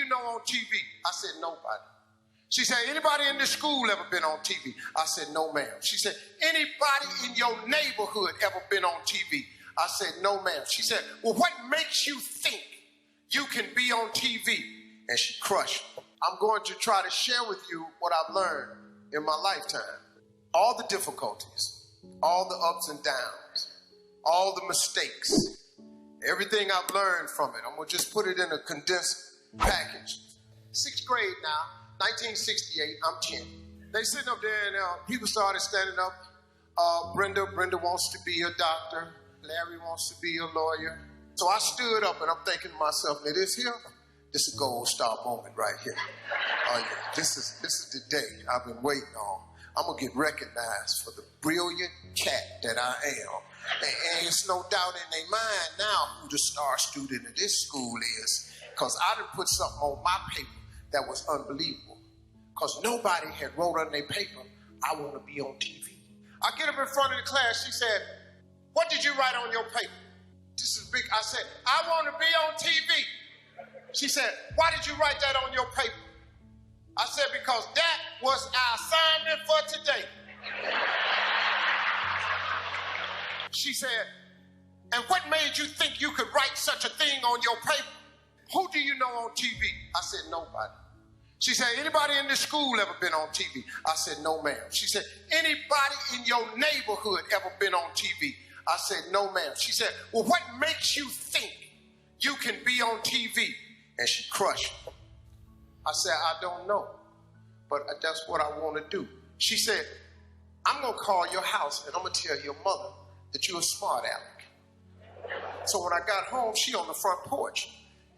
you know on TV? I said, nobody. She said, anybody in this school ever been on TV? I said, no, ma'am. She said, anybody in your neighborhood ever been on TV? I said, no, ma'am. She said, well, what makes you think you can be on TV? And she crushed me. I'm going to try to share with you what I've learned in my lifetime. All the difficulties, all the ups and downs, all the mistakes, everything I've learned from it. I'm going to just put it in a condensed package. 6th grade now. 1968, I'm 10. They sitting up there and people started standing up. Brenda wants to be a doctor. Larry wants to be a lawyer. So I stood up and I'm thinking to myself, now this is a gold star moment right here. Oh yeah, this is the day I've been waiting on. I'm gonna get recognized for the brilliant cat that I am. And it's no doubt in their mind now who the star student of this school is, because I done put something on my paper that was unbelievable, because nobody had wrote on their paper, I want to be on TV. I get up in front of the class. She said, what did you write on your paper? This is big. I said, I want to be on TV. She said, why did you write that on your paper? I said, because that was our assignment for today. She said, and what made you think you could write such a thing on your paper? Who do you know on TV? I said, nobody. She said, anybody in this school ever been on TV? I said, no, ma'am. She said, anybody in your neighborhood ever been on TV? I said, no, ma'am. She said, well, what makes you think you can be on TV? And she crushed me. I said, I don't know, but that's what I want to do. She said, I'm going to call your house and I'm going to tell your mother that you're a smart aleck. So when I got home, she on the front porch.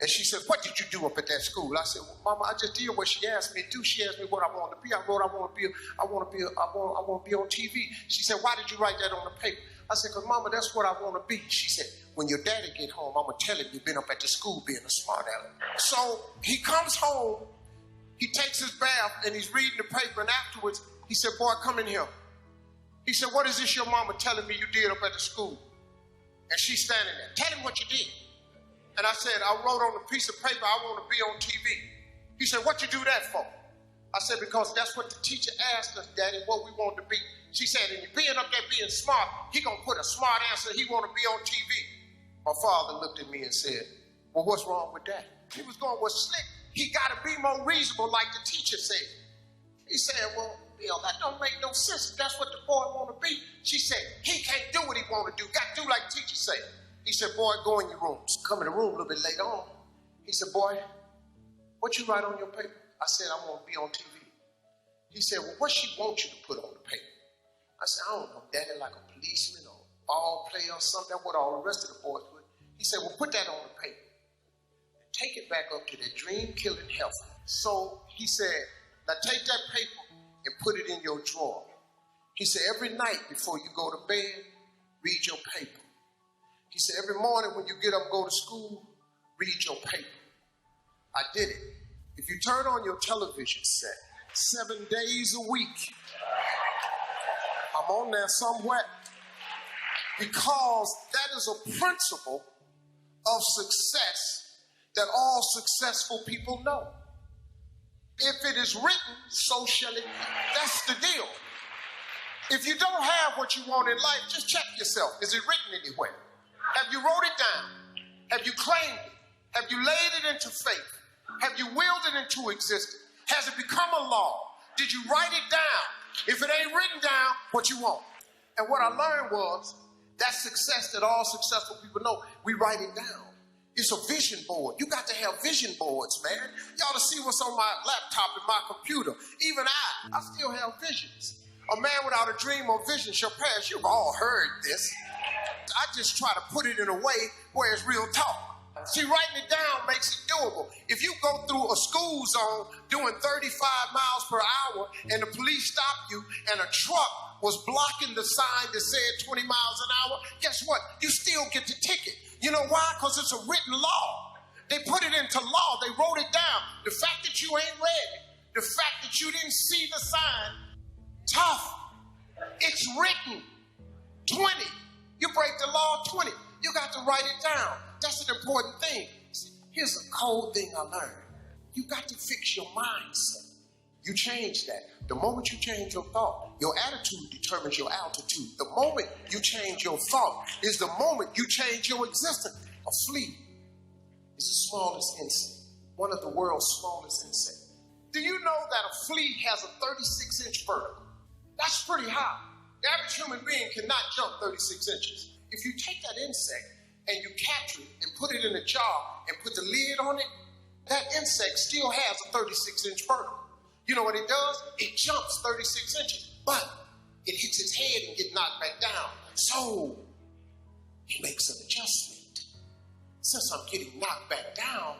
And she said, what did you do up at that school? I said, well, Mama, I just did what she asked me to do. She asked me what I wanted to be. I wrote, I want to be on TV. She said, why did you write that on the paper? I said, because Mama, that's what I want to be. She said, when your daddy get home, I'm going to tell him you've been up at the school being a smart aleck. So he comes home, he takes his bath, and he's reading the paper, and afterwards, he said, boy, come in here. He said, what is this your mama telling me you did up at the school? And she's standing there. Tell him what you did. And I said, I wrote on a piece of paper, I want to be on TV. He said, what you do that for? I said, because that's what the teacher asked us, Daddy, what we want to be. She said, and you being up there being smart, he going to put a smart answer, he want to be on TV. My father looked at me and said, well, what's wrong with that? He was going, well, Slick, he got to be more reasonable like the teacher said. He said, well, Bill, that don't make no sense. If that's what the boy want to be. She said, he can't do what he want to do. Got to do like the teacher said. He said, boy, go in your room. Come in the room a little bit later on. He said, boy, what you write on your paper? I said, I want to be on TV. He said, well, what she want you to put on the paper? I said, I don't know, Daddy, like a policeman or a ball player or something. That's what all the rest of the boys would. He said, well, put that on the paper. And take it back up to the dream-killing health. So he said, now take that paper and put it in your drawer. He said, every night before you go to bed, read your paper. He said, every morning when you get up and go to school, read your paper. I did it. If you turn on your television set 7 days a week, I'm on there somewhere, because that is a principle of success that all successful people know. If it is written, so shall it be. That's the deal. If you don't have what you want in life, just check yourself. Is it written anywhere? Have you wrote it down? Have you claimed it? Have you laid it into faith? Have you willed it into existence? Has it become a law? Did you write it down? If it ain't written down, what you want? And what I learned was that success that all successful people know, we write it down. It's a vision board. You got to have vision boards, man. You ought to see what's on my laptop and my computer. Even I still have visions. A man without a dream or vision shall perish. You've all heard this. I just try to put it in a way where it's real talk. See, writing it down makes it doable. If you go through a school zone doing 35 miles per hour and the police stop you and a truck was blocking the sign that said 20 miles an hour, guess what? You still get the ticket. You know why? Because it's a written law. They put it into law. They wrote it down. The fact that you ain't read it, the fact that you didn't see the sign, tough. It's written. 20. You break the law, 20. You got to write it down. That's an important thing. Here's a cold thing I learned. You got to fix your mindset. You change that. The moment you change your thought, your attitude determines your altitude. The moment you change your thought is the moment you change your existence. A flea is the smallest insect, one of the world's smallest insects. Do you know that a flea has a 36-inch vertical? That's pretty high. The average human being cannot jump 36 inches. If you take that insect and you capture it and put it in a jar and put the lid on it, that insect still has a 36-inch vertical. You know what it does? It jumps 36 inches, but it hits its head and gets knocked back down. So he makes an adjustment. Since I'm getting knocked back down,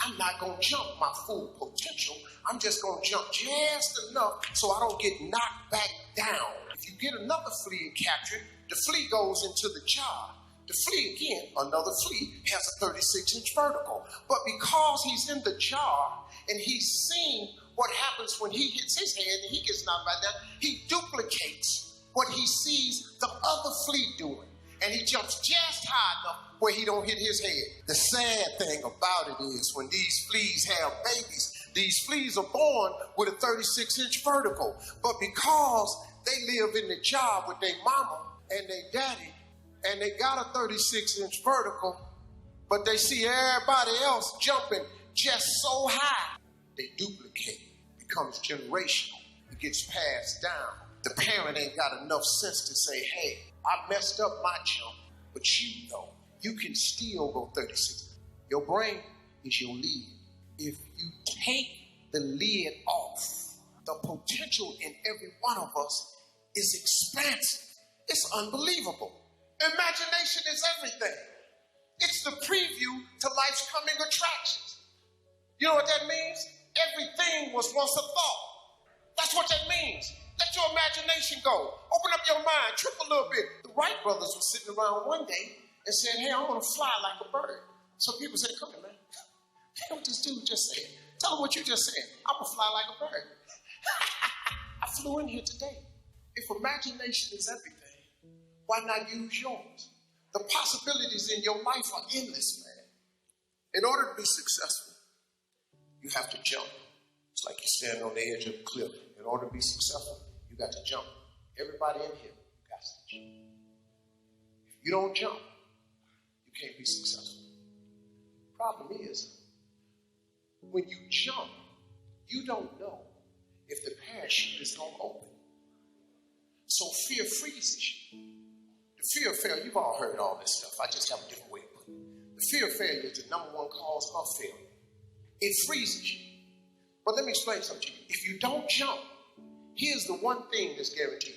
I'm not going to jump my full potential. I'm just going to jump just enough so I don't get knocked back down. If you get another flea and capture it, the flea goes into the jar. The flea again, another flea, has a 36-inch vertical. But because he's in the jar and he's seen what happens when he hits his head and he gets knocked back down, he duplicates what he sees the other flea doing. And he jumps just high enough where he don't hit his head. The sad thing about it is when these fleas have babies, these fleas are born with a 36-inch vertical. But because they live in the jar with their mama and their daddy, and they got a 36-inch vertical, but they see everybody else jumping just so high, they duplicate. It becomes generational. It gets passed down. The parent ain't got enough sense to say, hey, I messed up my jump, but you know, you can still go 36. Your brain is your lid. If you take the lid off, the potential in every one of us is expansive. It's unbelievable. Imagination is everything. It's the preview to life's coming attractions. You know what that means? Everything was once a thought. That's what that means. Let your imagination go. Open up your mind, trip a little bit. The Wright brothers were sitting around one day and said, hey, I want to fly like a bird. So people said, come here, man. Hey, what this dude just said. Tell him what you just said. I'm going to fly like a bird. I flew in here today. If imagination is everything, why not use yours? The possibilities in your life are endless, man. In order to be successful, you have to jump. It's like you're standing on the edge of a cliff. In order to be successful, you got to jump. Everybody in here, you got to jump. If you don't jump, you can't be successful. Problem is, when you jump, you don't know if the parachute is going to open. So fear freezes you. The fear of failure, you've all heard all this stuff. I just have a different way of putting it. The fear of failure is the number one cause of failure. It freezes you. But let me explain something to you. If you don't jump, here's the one thing that's guaranteed.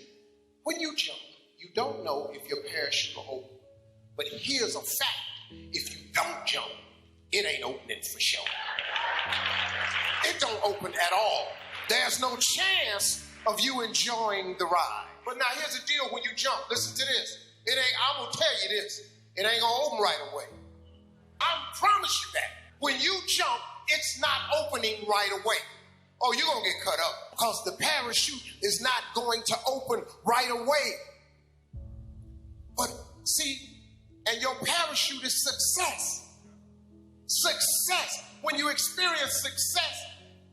When you jump, you don't know if your parachute will open. But here's a fact. If you don't jump, it ain't opening for sure. It don't open at all. There's no chance of you enjoying the ride. But now here's the deal when you jump. Listen to this. I'm going to tell you this. It ain't going to open right away. I promise you that. When you jump, it's not opening right away. Oh, you're going to get cut up because the parachute is not going to open right away. But see, and your parachute is success. Success. When you experience success,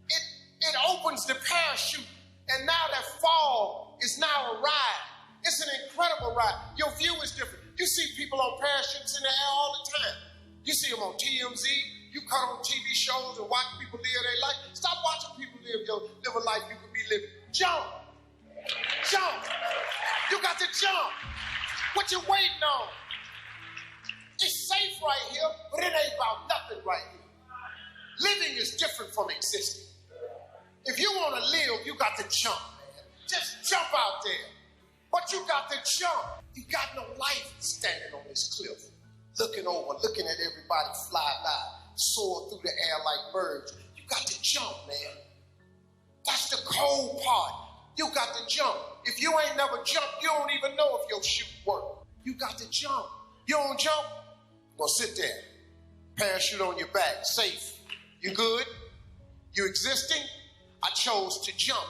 it opens the parachute. And now that fall is now a ride. It's an incredible ride. Your view is different. You see people on parachutes in the air all the time. You see them on TMZ. You cut on TV shows and watch people live their life. Stop watching people live a life you could be living. Jump. Jump. You got to jump. What you waiting on? It's safe right here, but it ain't about nothing right here. Living is different from existing. If you want to live, you got to jump, man. Just jump out there. But you got to jump. You got no life standing on this cliff, looking over, looking at everybody fly by, soar through the air like birds. You got to jump, man. That's the cold part. You got to jump. If you ain't never jumped, you don't even know if your chute works. You got to jump. You don't jump? Well, sit there. Parachute on your back, safe. You good? You existing? I chose to jump.